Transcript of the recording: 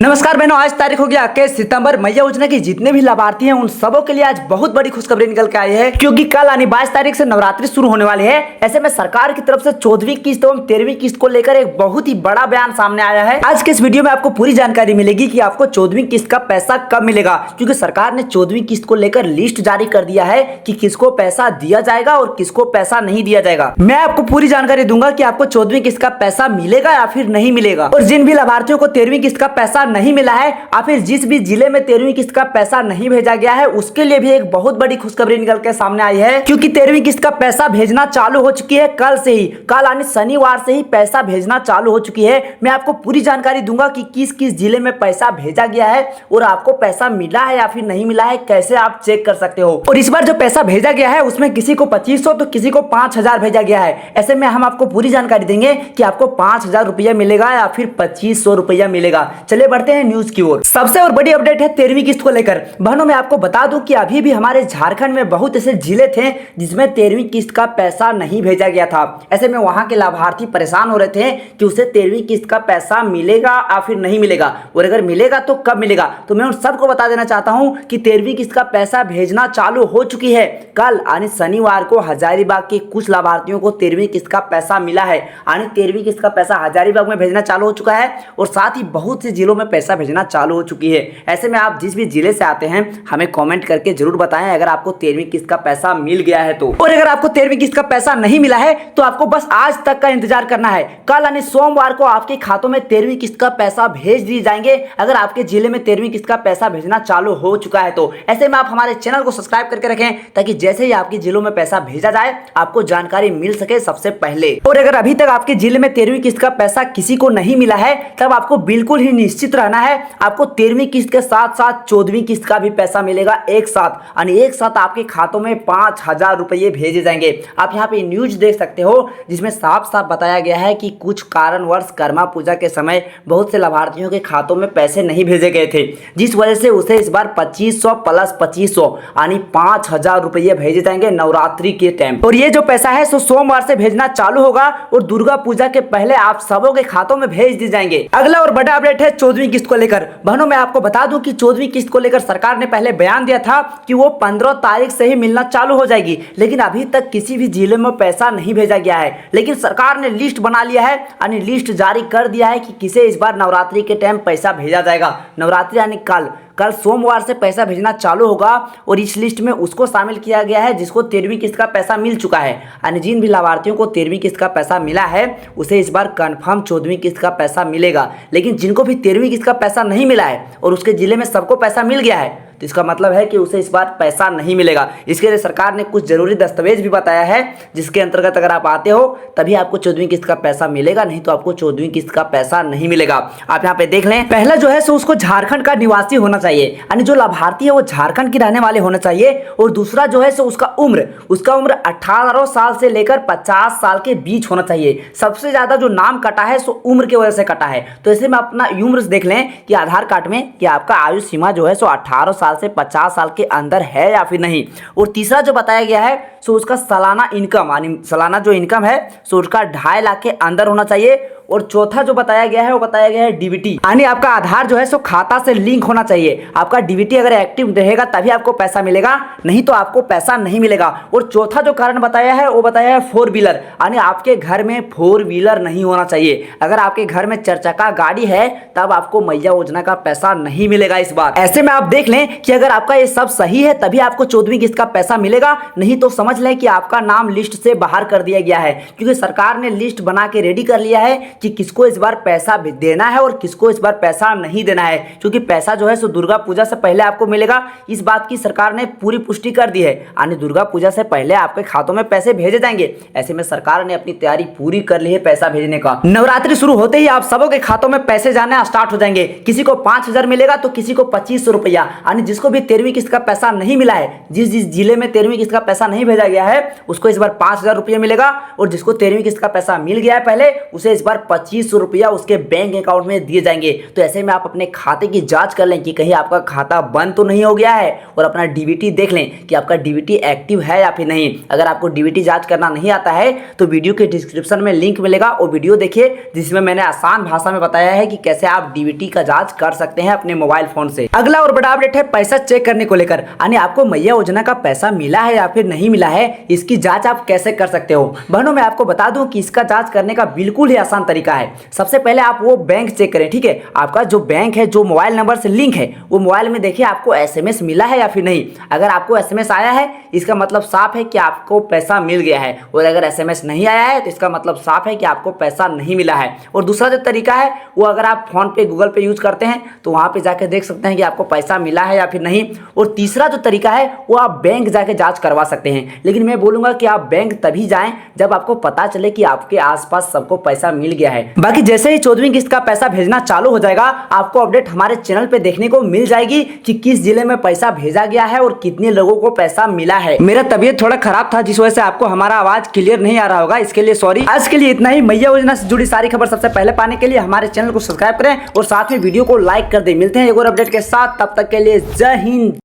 नमस्कार बहनों, आज तारीख हो गया 21 सितंबर। मैया योजना के जितने भी लाभार्थी हैं उन सबों के लिए आज बहुत बड़ी खुशखबरी निकल के आई है, क्योंकि कल यानी 22 तारीख से नवरात्रि शुरू होने वाली है। ऐसे में सरकार की तरफ से 14वीं किस्त एवं 13वीं किस्त को लेकर एक बहुत ही बड़ा बयान सामने आया है। आज के इस वीडियो में आपको पूरी जानकारी मिलेगी कि आपको 14वीं किस्त का पैसा कब मिलेगा, क्योंकि सरकार ने 14वीं किस्त को लेकर लिस्ट जारी कर दिया है कि किसको पैसा दिया जाएगा और किसको पैसा नहीं दिया जाएगा। मैं आपको पूरी जानकारी दूंगा कि आपको 14वीं किस्त का पैसा मिलेगा या फिर नहीं मिलेगा, और जिन भी लाभार्थियों को 13वीं किस्त का पैसा नहीं मिला है या फिर जिस भी जिले में 13वीं किस्त का पैसा नहीं भेजा गया है उसके लिए भी एक बहुत बड़ी खुशखबरी निकल के सामने आई है, क्योंकि 13वीं किस्त का पैसा भेजना चालू हो चुकी है। कल से ही, कल यानी शनिवार से ही पैसा भेजना चालू हो चुकी है। मैं आपको पूरी जानकारी दूंगा कि किस किस जिले में पैसा भेजा गया है और आपको पैसा मिला है या फिर नहीं मिला है, कैसे आप चेक कर सकते हो। और इस बार जो पैसा भेजा गया है उसमें किसी को 2500 तो किसी को 5000 भेजा गया है। ऐसे में हम आपको पूरी जानकारी देंगे कि आपको 5000 रुपया मिलेगा या फिर 2500 रुपया मिलेगा। चलिए बढ़ते हैं न्यूज की ओर। सबसे और बड़ी अपडेट है 13वीं किस्त को लेकर। बहनों, मैं आपको बता दूं कि अभी भी हमारे झारखंड में बहुत ऐसे जिले थे जिसमें 13वीं किस्त का पैसा नहीं भेजा गया था। ऐसे में वहां के लाभार्थी परेशान हो रहे थे कि उसे 13वीं किस्त का पैसा मिलेगा या फिर नहीं मिलेगा, और अगर मिलेगा तो कब मिलेगा। तो मैं उन सबको बता देना चाहता हूं कि 13वीं किस्त का पैसा भेजना चालू हो चुकी है। कल यानी शनिवार को हजारीबाग के कुछ लाभार्थियों को 13वीं किस्त का पैसा मिला है, यानी 13वीं किस्त का पैसा हजारीबाग में भेजना चालू हो चुका है, और साथ ही बहुत से जिलों में पैसा भेजना चालू हो चुकी है। ऐसे में आप जिस भी जिले से आते हैं हमें कमेंट करके जरूर बताएं अगर आपको 13वीं किस्त का पैसा मिल गया है तो। और अगर आपको 13वीं किस्त का पैसा नहीं मिला है तो आपको बस आज तक का इंतजार करना है। कल यानी सोमवार को आपके खातों में 13वीं किस्त का पैसा भेज दिए जाएंगे अगर आपके जिले में 13वीं किस्त का पैसा भेजना चालू हो चुका है तो। ऐसे में आप हमारे चैनल को सब्सक्राइब करके रखें ताकि जैसे ही आपके जिलों में पैसा भेजा जाए आपको जानकारी मिल सके सबसे पहले। और अगर अभी तक आपके जिले में 13वीं किस्त का पैसा किसी को नहीं मिला है तब आपको बिल्कुल ही निश्चित रहना है, आपको 13वीं किस्त के साथ साथ 14वीं किस्त का भी पैसा मिलेगा एक साथ, यानी एक साथ आपके खातों में 5000 रुपये भेजे जाएंगे। आप यहाँ पे न्यूज देख सकते हो जिसमें साफ साफ बताया गया है कि कुछ कारणवश कर्मा पूजा के समय बहुत से लाभार्थियों के खातों में पैसे नहीं भेजे गए थे, जिस वजह से उसे इस बार 2500 प्लस 2500 यानी 5000 रुपये भेजे जाएंगे नवरात्रि के टाइम। और ये जो पैसा है सो सोमवार से भेजना चालू होगा और दुर्गा पूजा के पहले आप सबों के खातों में भेज दी जाएंगे। अगला और बड़ा अपडेट है 14वीं किस्त को लेकर। बहनों, मैं आपको बता दूं कि 14वीं किस्त को लेकर सरकार ने पहले बयान दिया था कि वो 15 तारीख से ही मिलना चालू हो जाएगी, लेकिन अभी तक किसी भी जिले में पैसा नहीं भेजा गया है। लेकिन सरकार ने लिस्ट बना लिया है, यानी लिस्ट जारी कर दिया है कि किसे इस बार नवरात्रि के टाइम पैसा भेजा जाएगा। नवरात्रि यानी कल सोमवार से पैसा भेजना चालू होगा, और इस लिस्ट में उसको शामिल किया गया है जिसको 13वीं किस्त का पैसा मिल चुका है। यानी जिन भी लाभार्थियों को 13वीं किस्त का पैसा मिला है उसे इस बार कंफर्म 14वीं किस्त का पैसा मिलेगा। लेकिन जिनको भी 13वीं किस्त का पैसा नहीं मिला है और उसके जिले में सबको पैसा मिल गया है तो इसका मतलब है कि उसे इस बार पैसा नहीं मिलेगा। इसके लिए सरकार ने कुछ जरूरी दस्तावेज भी बताया है जिसके अंतर्गत अगर आप आते हो तभी आपको 14वीं किस्त का पैसा मिलेगा, नहीं तो आपको 14वीं किस्त का पैसा नहीं मिलेगा। आप यहाँ पे देख लें, पहला जो है सो उसको झारखंड का निवासी होना चाहिए, यानी जो लाभार्थी है वो झारखंड के रहने वाले होना चाहिए। और दूसरा जो है सो उसका उम्र 18 साल से लेकर 50 साल के बीच होना चाहिए। सबसे ज्यादा जो नाम कटा है सो उम्र की वजह से कटा है, तो इसलिए मैं अपना उम्र देख लें कि आधार कार्ड में कि आपका आयु सीमा जो है सो 18 साल से 50 साल के अंदर है या फिर नहीं। और तीसरा जो बताया गया है सो उसका सालाना इनकम, यानी सालाना जो इनकम है सो उसका 2.5 लाख के अंदर होना चाहिए। और चौथा जो बताया गया है वो बताया गया है डीबीटी, यानी आपका आधार जो है सो खाता से लिंक होना चाहिए। आपका डीबीटी अगर एक्टिव रहेगा तभी आपको पैसा मिलेगा, नहीं तो आपको पैसा नहीं मिलेगा। और चौथा जो कारण बताया है वो बताया है 4 व्हीलर, यानी आपके घर में 4 व्हीलर नहीं होना चाहिए। अगर आपके घर में 4 चक्का गाड़ी है तब आपको मैया योजना का पैसा नहीं मिलेगा इस बार। ऐसे में आप देख लें कि अगर आपका ये सब सही है तभी आपको 14वीं किस्त का पैसा मिलेगा, नहीं तो समझ लें कि आपका नाम लिस्ट से बाहर कर दिया गया है, क्योंकि सरकार ने लिस्ट बना के रेडी कर लिया है कि किसको इस बार पैसा देना है और किसको इस बार पैसा नहीं देना है। क्योंकि पैसा जो है सो दुर्गा पूजा से पहले आपको मिलेगा, इस बात की सरकार ने पूरी पुष्टि कर दी है, यानी दुर्गा पूजा से पहले आपके खातों में पैसे भेजे जाएंगे। ऐसे में सरकार ने अपनी तैयारी पूरी कर ली है पैसा भेजने का। नवरात्रि शुरू होते ही आप सबों के खातों में पैसे जाना स्टार्ट हो जाएंगे। किसी को 5000 मिलेगा तो किसी को 2500 रुपया, यानी जिसको भी 13वीं किस्त का पैसा नहीं मिला है, जिस जिले में 13वीं किस्त का पैसा नहीं भेजा गया है उसको इस बार 5000 रुपया मिलेगा, और जिसको 13वीं किस्त का पैसा मिल गया है पहले उसे इस बार 2500 रुपया उसके बैंक अकाउंट में दिए जाएंगे। तो ऐसे में आप अपने खाते की जांच कर लें कि कहीं आपका खाता बंद तो नहीं हो गया है, और अपना डीबीटी देख लें कि आपका डीबीटी एक्टिव है या फिर नहीं। अगर आपको डीबीटी जांच करना नहीं आता है तो वीडियो के डिस्क्रिप्शन में लिंक मिलेगा, वो वीडियो देखिए जिसमें मैंने आसान भाषा में बताया है कि कैसे आप डीबीटी का जांच कर सकते हैं अपने मोबाइल फोन से। अगला और बड़ा अपडेट है पैसा चेक करने को लेकर, यानी आपको मैया योजना का पैसा मिला है या फिर नहीं मिला है, इसकी जांच आप कैसे कर सकते हो। बहनों मैं आपको बता दूं कि इसका जांच करने का बिल्कुल ही आसान तरीका है। सबसे पहले आप वो बैंक चेक करें, ठीक है। आपका जो बैंक है, जो मोबाइल नंबर से लिंक है, वो मोबाइल में देखिए आपको एसएमएस मिला है या फिर नहीं। अगर आपको एसएमएस आया है इसका मतलब साफ है कि आपको पैसा मिल गया है, और अगर एसएमएस नहीं आया है तो इसका मतलब साफ है कि आपको पैसा नहीं मिला है। और दूसरा जो तरीका है वो अगर आप फोन पे गूगल पे यूज करते हैं तो वहां पे जाके देख सकते हैं कि आपको पैसा मिला है या फिर नहीं। और तीसरा जो तरीका है वो आप बैंक जाके जांच करवा सकते हैं, लेकिन मैं बोलूंगा कि आप बैंक तभी जाएं जब आपको पता चले कि आपके आसपास सबको पैसा मिल गया है। बाकी जैसे ही 14वीं किस्त का पैसा भेजना चालू हो जाएगा आपको अपडेट हमारे चैनल पे देखने को मिल जाएगी कि किस जिले में पैसा भेजा गया है और कितने लोगों को पैसा मिला है। मेरा तबीयत थोड़ा खराब था जिस वजह से आपको हमारा आवाज क्लियर नहीं आ रहा होगा, इसके लिए सॉरी। आज के लिए इतना ही। मैया योजना से जुड़ी सारी खबर सबसे पहले पाने के लिए हमारे चैनल को सब्सक्राइब करें और साथ में वीडियो को लाइक कर दें। मिलते हैं एक और अपडेट के साथ, तब तक के लिए जय हिंद।